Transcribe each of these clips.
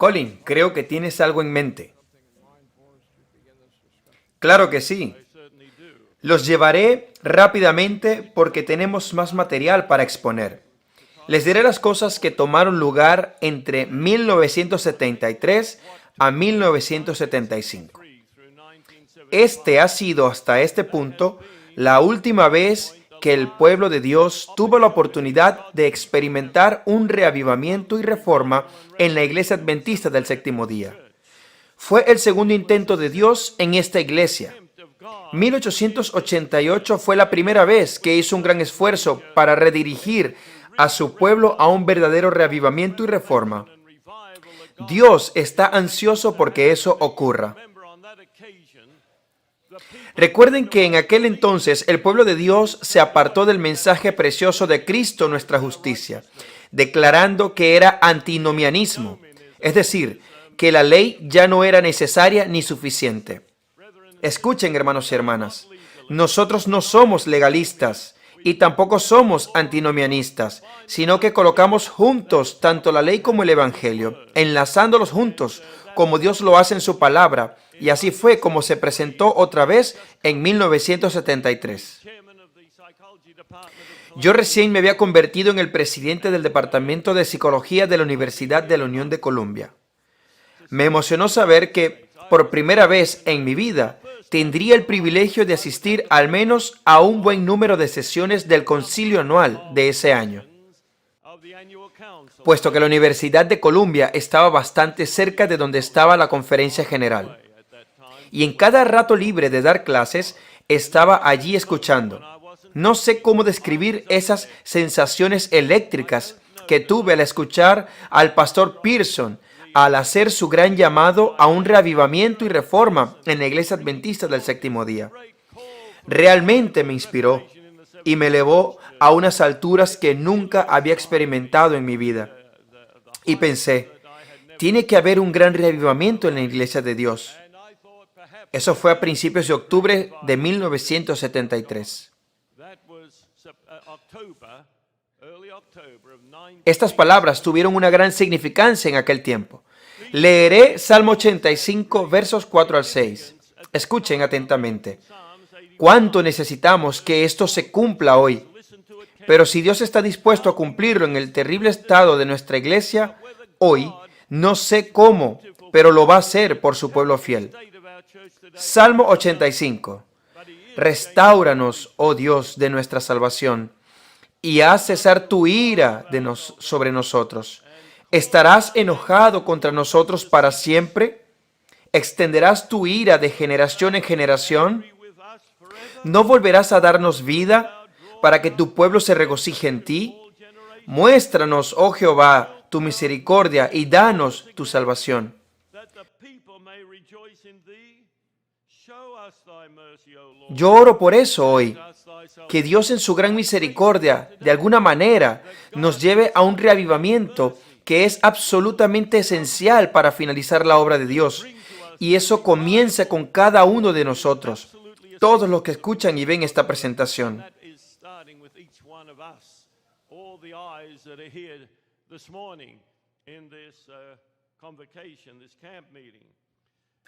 Colin, creo que tienes algo en mente. Claro que sí. Los llevaré rápidamente porque tenemos más material para exponer. Les diré las cosas que tomaron lugar entre 1973 a 1975. Este ha sido hasta este punto la última vez que el pueblo de Dios tuvo la oportunidad de experimentar un reavivamiento y reforma en la iglesia adventista del séptimo día. Fue el segundo intento de Dios en esta iglesia. 1888 fue la primera vez que hizo un gran esfuerzo para redirigir a su pueblo a un verdadero reavivamiento y reforma. Dios está ansioso porque eso ocurra. Recuerden que en aquel entonces el pueblo de Dios se apartó del mensaje precioso de Cristo, nuestra justicia, declarando que era antinomianismo, es decir, que la ley ya no era necesaria ni suficiente. Escuchen, hermanos y hermanas, nosotros no somos legalistas y tampoco somos antinomianistas, sino que colocamos juntos tanto la ley como el evangelio, enlazándolos juntos, como Dios lo hace en su palabra, y así fue como se presentó otra vez en 1973. Yo recién me había convertido en el presidente del Departamento de Psicología de la Universidad de la Unión de Columbia. Me emocionó saber que, por primera vez en mi vida, tendría el privilegio de asistir al menos a un buen número de sesiones del concilio anual de ese año, puesto que la Universidad de Columbia estaba bastante cerca de donde estaba la conferencia general. Y en cada rato libre de dar clases, estaba allí escuchando. No sé cómo describir esas sensaciones eléctricas que tuve al escuchar al pastor Pearson al hacer su gran llamado a un reavivamiento y reforma en la iglesia adventista del séptimo día. Realmente me inspiró y me elevó a unas alturas que nunca había experimentado en mi vida. Y pensé, tiene que haber un gran reavivamiento en la iglesia de Dios. Eso fue a principios de octubre de 1973. Estas palabras tuvieron una gran significancia en aquel tiempo. Leeré Salmo 85, versos 4 al 6. Escuchen atentamente. ¿Cuánto necesitamos que esto se cumpla hoy? Pero si Dios está dispuesto a cumplirlo en el terrible estado de nuestra iglesia, hoy, no sé cómo, pero lo va a hacer por su pueblo fiel. Salmo 85. Restáuranos, oh Dios, de nuestra salvación, y haz cesar tu ira sobre nosotros. ¿Estarás enojado contra nosotros para siempre? ¿Extenderás tu ira de generación en generación? ¿No volverás a darnos vida para que tu pueblo se regocije en ti? Muéstranos, oh Jehová, tu misericordia y danos tu salvación. Yo oro por eso hoy, que Dios en su gran misericordia, de alguna manera, nos lleve a un reavivamiento que es absolutamente esencial para finalizar la obra de Dios. Y eso comienza con cada uno de nosotros, todos los que escuchan y ven esta presentación.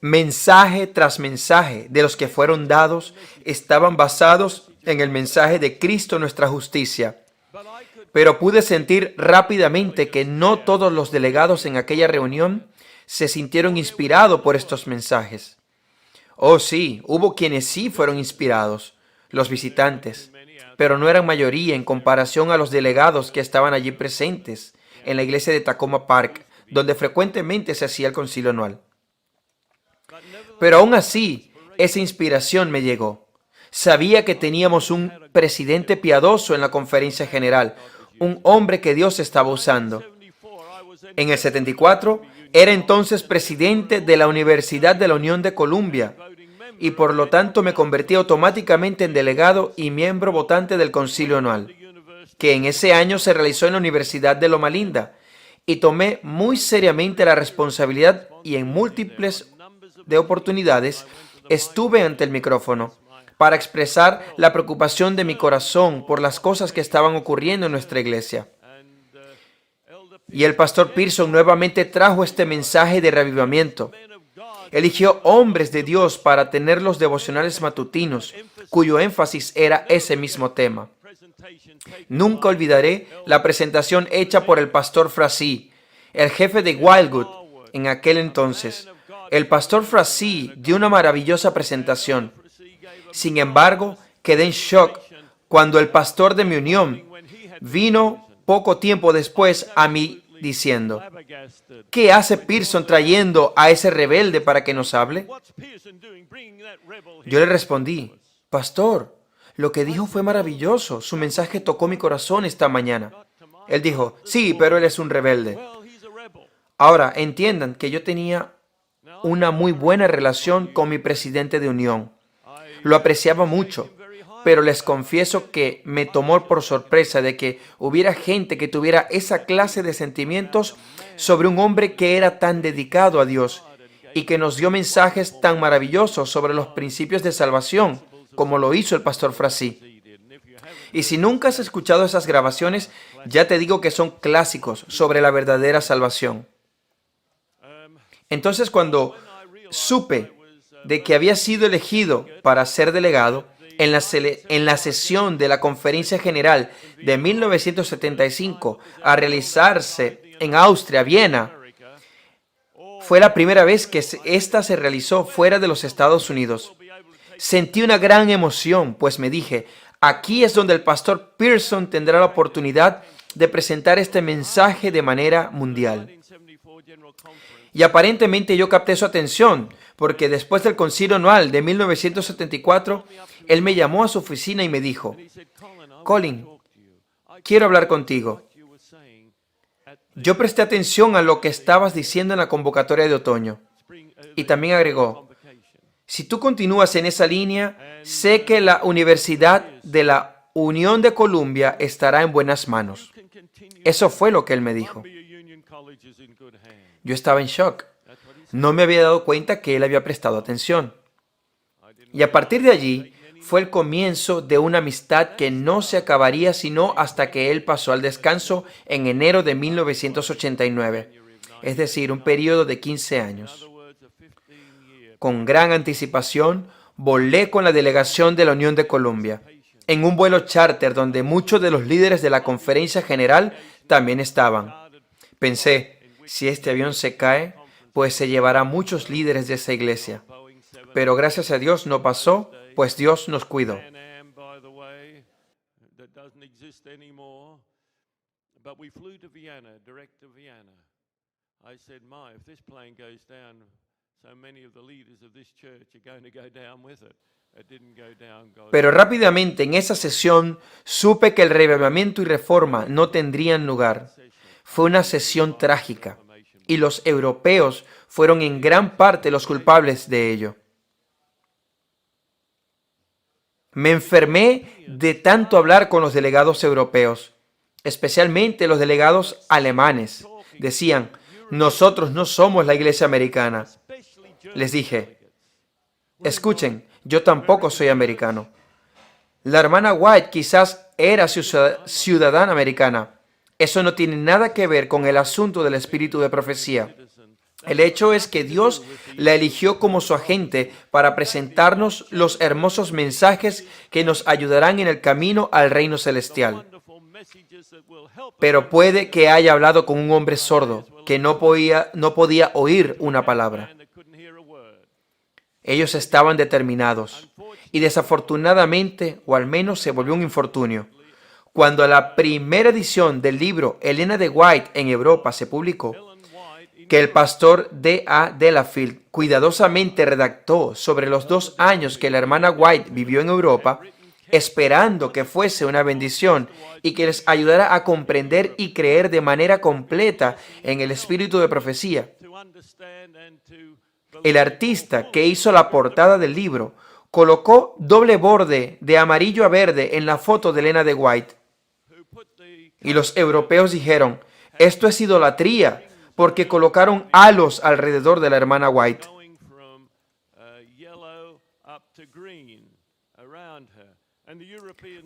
Mensaje tras mensaje de los que fueron dados estaban basados en el mensaje de Cristo nuestra justicia. Pero pude sentir rápidamente que no todos los delegados en aquella reunión se sintieron inspirados por estos mensajes. Oh sí, hubo quienes sí fueron inspirados, los visitantes, pero no eran mayoría en comparación a los delegados que estaban allí presentes en la iglesia de Takoma Park, donde frecuentemente se hacía el concilio anual. Pero aún así, esa inspiración me llegó. Sabía que teníamos un presidente piadoso en la conferencia general, un hombre que Dios estaba usando. En el 74, era entonces presidente de la Universidad de la Unión de Columbia y por lo tanto me convertí automáticamente en delegado y miembro votante del concilio anual, que en ese año se realizó en la Universidad de Loma Linda, y tomé muy seriamente la responsabilidad y en múltiples de oportunidades estuve ante el micrófono para expresar la preocupación de mi corazón por las cosas que estaban ocurriendo en nuestra iglesia. Y el pastor Pearson nuevamente trajo este mensaje de reavivamiento. Eligió hombres de Dios para tener los devocionales matutinos, cuyo énfasis era ese mismo tema. Nunca olvidaré la presentación hecha por el pastor Frazee, el jefe de Wildwood en aquel entonces. El pastor Frazee dio una maravillosa presentación. Sin embargo, quedé en shock cuando el pastor de mi unión vino poco tiempo después a mí diciendo: ¿qué hace Pearson trayendo a ese rebelde para que nos hable? Yo le respondí: pastor, lo que dijo fue maravilloso. Su mensaje tocó mi corazón esta mañana. Él dijo: sí, pero él es un rebelde. Ahora, entiendan que yo tenía una muy buena relación con mi presidente de unión. Lo apreciaba mucho, pero les confieso que me tomó por sorpresa de que hubiera gente que tuviera esa clase de sentimientos sobre un hombre que era tan dedicado a Dios y que nos dio mensajes tan maravillosos sobre los principios de salvación, como lo hizo el pastor Frazee. Y si nunca has escuchado esas grabaciones, ya te digo que son clásicos sobre la verdadera salvación. Entonces, cuando supe de que había sido elegido para ser delegado en la sesión de la Conferencia General de 1975 a realizarse en Austria, Viena, fue la primera vez que esta se realizó fuera de los Estados Unidos. Sentí una gran emoción, pues me dije: aquí es donde el pastor Pearson tendrá la oportunidad de presentar este mensaje de manera mundial. Y aparentemente yo capté su atención, porque después del concilio anual de 1974, él me llamó a su oficina y me dijo: Colin, quiero hablar contigo. Yo presté atención a lo que estabas diciendo en la convocatoria de otoño. Y también agregó: si tú continúas en esa línea, sé que la Universidad de la Unión de Columbia estará en buenas manos. Eso fue lo que él me dijo. Yo estaba en shock. No me había dado cuenta que él había prestado atención. Y a partir de allí fue el comienzo de una amistad que no se acabaría sino hasta que él pasó al descanso en enero de 1989, es decir, un periodo de 15 años. Con gran anticipación, volé con la delegación de la Unión de Columbia, en un vuelo charter donde muchos de los líderes de la Conferencia General también estaban. Pensé: si este avión se cae, pues se llevará muchos líderes de esa iglesia. Pero gracias a Dios no pasó, pues Dios nos cuidó. Pero rápidamente en esa sesión supe que el reavivamiento y reforma no tendrían lugar. Fue una sesión trágica, y los europeos fueron en gran parte los culpables de ello. Me enfermé de tanto hablar con los delegados europeos, especialmente los delegados alemanes. Decían: nosotros no somos la iglesia americana. Les dije: escuchen, yo tampoco soy americano. La hermana White quizás era ciudadana americana. Eso no tiene nada que ver con el asunto del espíritu de profecía. El hecho es que Dios la eligió como su agente para presentarnos los hermosos mensajes que nos ayudarán en el camino al reino celestial. Pero puede que haya hablado con un hombre sordo que no podía oír una palabra. Ellos estaban determinados y desafortunadamente, o al menos se volvió un infortunio, cuando la primera edición del libro Elena de White en Europa se publicó, que el pastor D.A. Delafield cuidadosamente redactó sobre los 2 años que la hermana White vivió en Europa, esperando que fuese una bendición y que les ayudara a comprender y creer de manera completa en el espíritu de profecía. El artista que hizo la portada del libro colocó doble borde de amarillo a verde en la foto de Elena de White. Y los europeos dijeron: esto es idolatría, porque colocaron halos alrededor de la hermana White.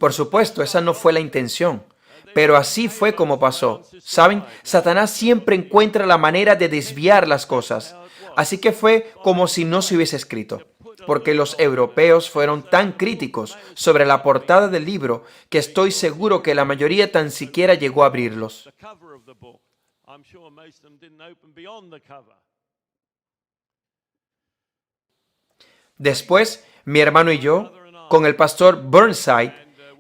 Por supuesto, esa no fue la intención, Pero así fue como pasó. ¿Saben? Satanás siempre encuentra la manera de desviar las cosas. Así que fue como si no se hubiese escrito, porque los europeos fueron tan críticos sobre la portada del libro que estoy seguro que la mayoría tan siquiera llegó a abrirlos. Después, mi hermano y yo, con el pastor Burnside,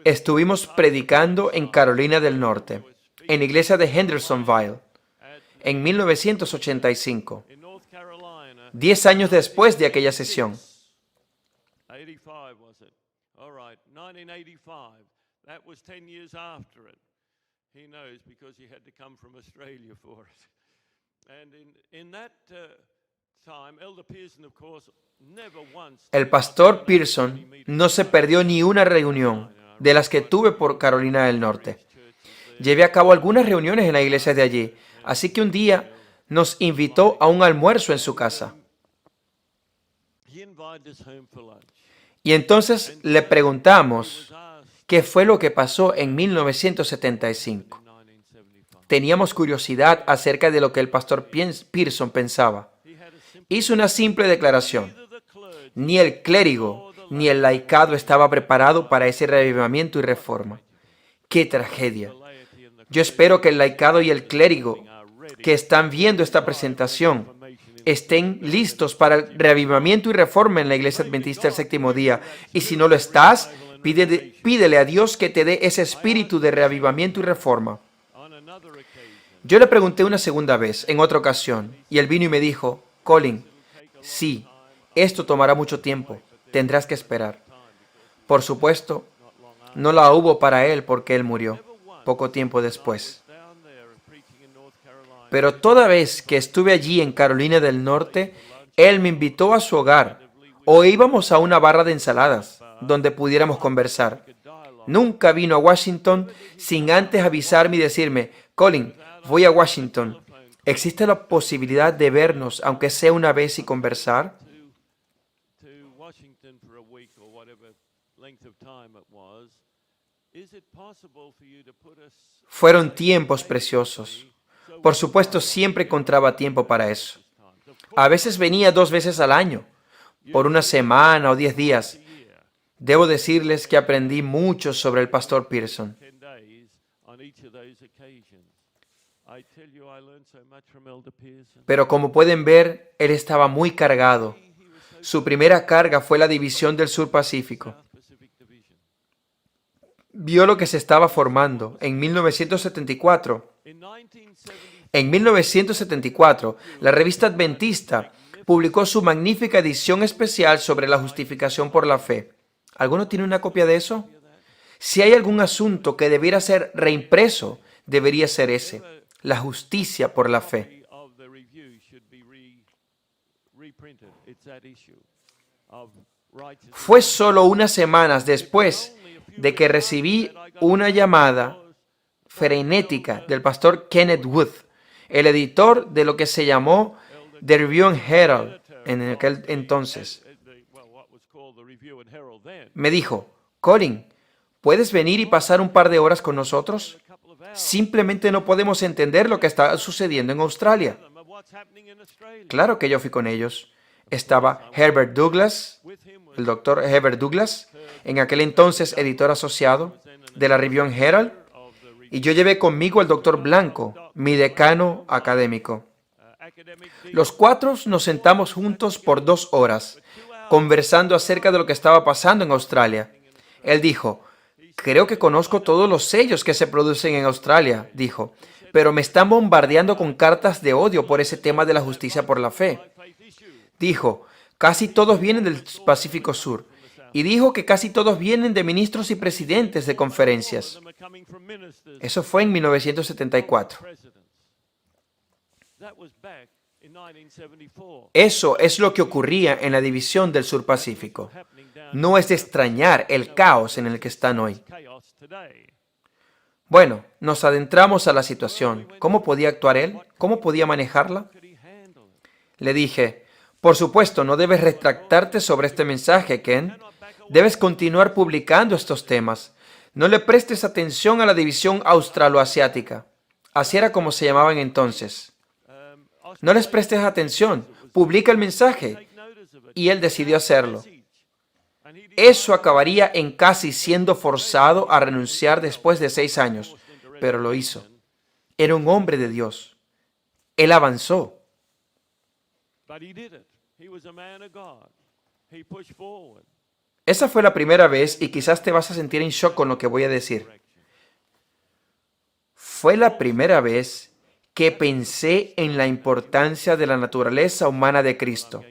estuvimos predicando en Carolina del Norte, en la iglesia de Hendersonville, en 1985, 10 años después de aquella sesión. El pastor Pearson no se perdió ni una reunión de las que tuve por Carolina del Norte. Llevé a cabo algunas reuniones en la iglesia de allí, así que un día nos invitó a un almuerzo en su casa. Y entonces le preguntamos qué fue lo que pasó en 1975. Teníamos curiosidad acerca de lo que el pastor Pearson pensaba. Hizo una simple declaración. Ni el clérigo ni el laicado estaba preparado para ese reavivamiento y reforma. ¡Qué tragedia! Yo espero que el laicado y el clérigo que están viendo esta presentación estén listos para el reavivamiento y reforma en la Iglesia Adventista del Séptimo Día. Y si no lo estás, pídele a Dios que te dé ese espíritu de reavivamiento y reforma. Yo le pregunté una segunda vez, en otra ocasión, y él vino y me dijo, Colin, sí, esto tomará mucho tiempo, tendrás que esperar. Por supuesto, no la hubo para él porque él murió poco tiempo después. Pero toda vez que estuve allí en Carolina del Norte, él me invitó a su hogar o íbamos a una barra de ensaladas donde pudiéramos conversar. Nunca vino a Washington sin antes avisarme y decirme, Colin, voy a Washington. ¿Existe la posibilidad de vernos, aunque sea una vez, y conversar? Fueron tiempos preciosos. Por supuesto, siempre encontraba tiempo para eso. A veces venía 2 veces al año, por una semana o 10 días. Debo decirles que aprendí mucho sobre el pastor Pearson. Pero como pueden ver, él estaba muy cargado. Su primera carga fue la división del Sur Pacífico. Vio lo que se estaba formando en 1974. En 1974, la revista Adventista publicó su magnífica edición especial sobre la justificación por la fe. ¿Alguno tiene una copia de eso? Si hay algún asunto que debiera ser reimpreso, debería ser ese, la justicia por la fe. Fue solo unas semanas después de que recibí una llamada frenética del pastor Kenneth Wood, el editor de lo que se llamó The Review and Herald en aquel entonces. Me dijo, Colin, ¿puedes venir y pasar un par de horas con nosotros? Simplemente no podemos entender lo que está sucediendo en Australia. Claro que yo fui con ellos. Estaba Herbert Douglas, el doctor Herbert Douglas, en aquel entonces editor asociado de la Review and Herald, y yo llevé conmigo al doctor Blanco, mi decano académico. Los 4 nos sentamos juntos por 2 horas, conversando acerca de lo que estaba pasando en Australia. Él dijo, creo que conozco todos los sellos que se producen en Australia, dijo, pero me están bombardeando con cartas de odio por ese tema de la justicia por la fe. Dijo, casi todos vienen del Pacífico Sur. Y dijo que casi todos vienen de ministros y presidentes de conferencias. Eso fue en 1974. Eso es lo que ocurría en la división del Sur Pacífico. No es de extrañar el caos en el que están hoy. Bueno, nos adentramos a la situación. ¿Cómo podía actuar él? ¿Cómo podía manejarla? Le dije, por supuesto, no debes retractarte sobre este mensaje, Ken. Debes continuar publicando estos temas. No le prestes atención a la división australoasiática. Así era como se llamaban entonces. No les prestes atención. Publica el mensaje. Y él decidió hacerlo. Eso acabaría en casi siendo forzado a renunciar después de 6 años, pero lo hizo. Era un hombre de Dios. Él avanzó. Esa fue la primera vez y quizás te vas a sentir en shock con lo que voy a decir. Fue la primera vez que pensé en la importancia de la naturaleza humana de Cristo.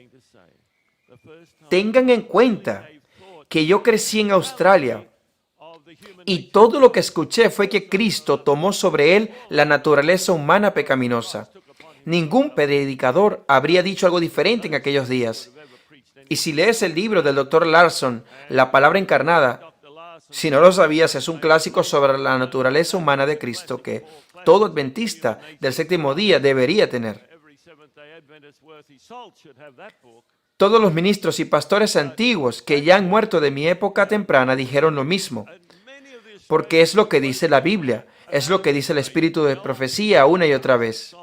Tengan en cuenta que yo crecí en Australia y todo lo que escuché fue que Cristo tomó sobre él la naturaleza humana pecaminosa. Ningún predicador habría dicho algo diferente en aquellos días. Y si lees el libro del Dr. Larson, La Palabra Encarnada, si no lo sabías, es un clásico sobre la naturaleza humana de Cristo que todo adventista del séptimo día debería tener. Todos los ministros y pastores antiguos que ya han muerto de mi época temprana dijeron lo mismo, porque es lo que dice la Biblia, es lo que dice el espíritu de profecía una y otra vez.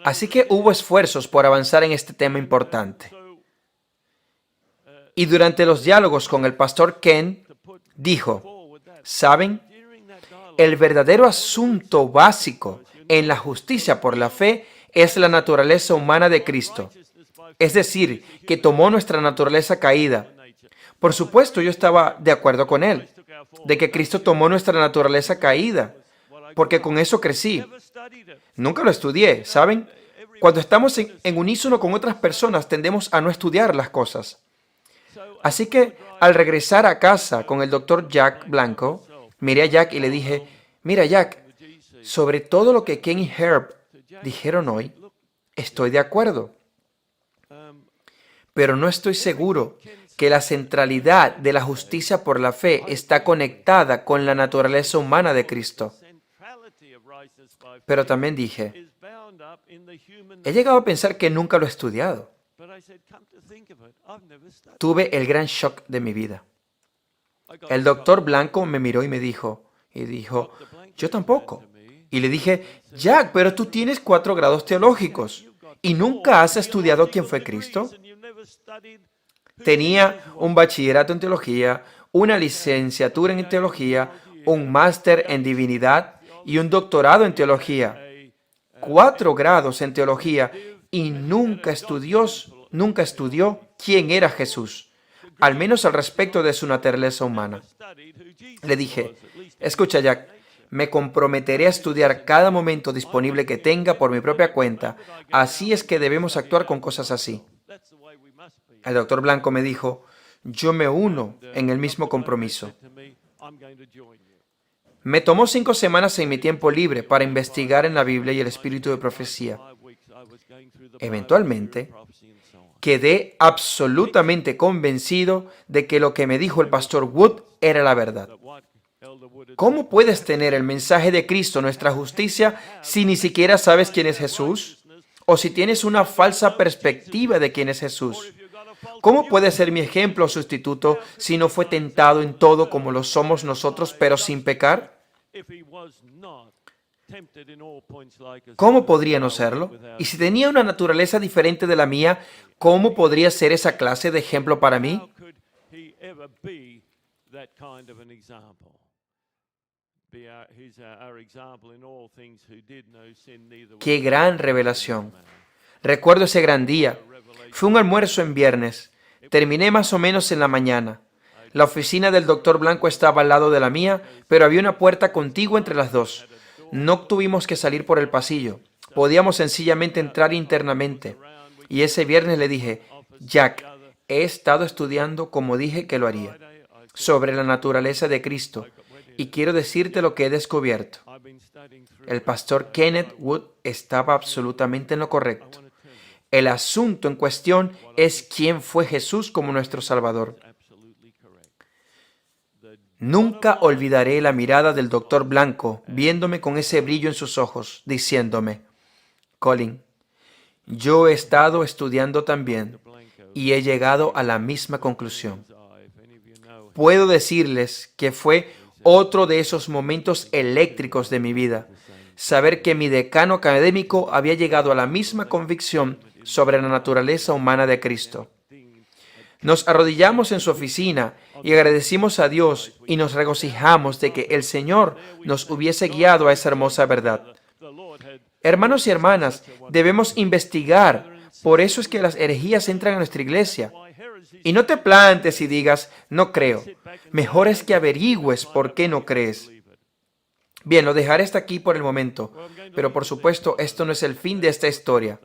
Así que hubo esfuerzos por avanzar en este tema importante. Y durante los diálogos con el pastor Ken, dijo, ¿saben? El verdadero asunto básico en la justicia por la fe es la naturaleza humana de Cristo. Es decir, que tomó nuestra naturaleza caída. Por supuesto, yo estaba de acuerdo con él, de que Cristo tomó nuestra naturaleza caída, porque con eso crecí. Nunca lo estudié, ¿saben? Cuando estamos en unísono con otras personas, tendemos a no estudiar las cosas. Así que, al regresar a casa con el doctor Jack Blanco, miré a Jack y le dije, mira Jack, sobre todo lo que Ken y Herb dijeron hoy, estoy de acuerdo. Pero no estoy seguro que la centralidad de la justicia por la fe está conectada con la naturaleza humana de Cristo. Pero también dije, he llegado a pensar que nunca lo he estudiado. Tuve el gran shock de mi vida. El doctor Blanco me miró y me dijo, yo tampoco. Y le dije, Jack, pero tú tienes 4 grados teológicos y nunca has estudiado quién fue Cristo. Tenía un bachillerato en teología, una licenciatura en teología, un máster en divinidad y un doctorado en teología. 4 grados en teología y nunca estudió quién era Jesús, al menos al respecto de su naturaleza humana. Le dije, escucha Jack, me comprometeré a estudiar cada momento disponible que tenga por mi propia cuenta. Así es que debemos actuar con cosas así. El doctor Blanco me dijo, yo me uno en el mismo compromiso. Me tomó 5 semanas en mi tiempo libre para investigar en la Biblia y el espíritu de profecía. Eventualmente, quedé absolutamente convencido de que lo que me dijo el pastor Wood era la verdad. ¿Cómo puedes tener el mensaje de Cristo, nuestra justicia, si ni siquiera sabes quién es Jesús? O si tienes una falsa perspectiva de quién es Jesús. ¿Cómo puede ser mi ejemplo o sustituto si no fue tentado en todo como lo somos nosotros, pero sin pecar? ¿Cómo podría no serlo? Y si tenía una naturaleza diferente de la mía, ¿cómo podría ser esa clase de ejemplo para mí? ¡Qué gran revelación! Recuerdo ese gran día. Fue un almuerzo en viernes. Terminé más o menos en la mañana. La oficina del doctor Blanco estaba al lado de la mía, pero había una puerta contigua entre las dos. No tuvimos que salir por el pasillo. Podíamos sencillamente entrar internamente. Y ese viernes le dije, Jack, he estado estudiando como dije que lo haría, sobre la naturaleza de Cristo, y quiero decirte lo que he descubierto. El pastor Kenneth Wood estaba absolutamente en lo correcto. El asunto en cuestión es quién fue Jesús como nuestro Salvador. Nunca olvidaré la mirada del doctor Blanco viéndome con ese brillo en sus ojos, diciéndome, Colin, yo he estado estudiando también y he llegado a la misma conclusión. Puedo decirles que fue otro de esos momentos eléctricos de mi vida, saber que mi decano académico había llegado a la misma convicción sobre la naturaleza humana de Cristo. Nos arrodillamos en su oficina y agradecimos a Dios y nos regocijamos de que el Señor nos hubiese guiado a esa hermosa verdad. Hermanos y hermanas, debemos investigar. Por eso es que las herejías entran a nuestra iglesia. Y no te plantes y digas, no creo. Mejor es que averigües por qué no crees. Bien, lo dejaré hasta aquí por el momento, pero por supuesto esto no es el fin de esta historia.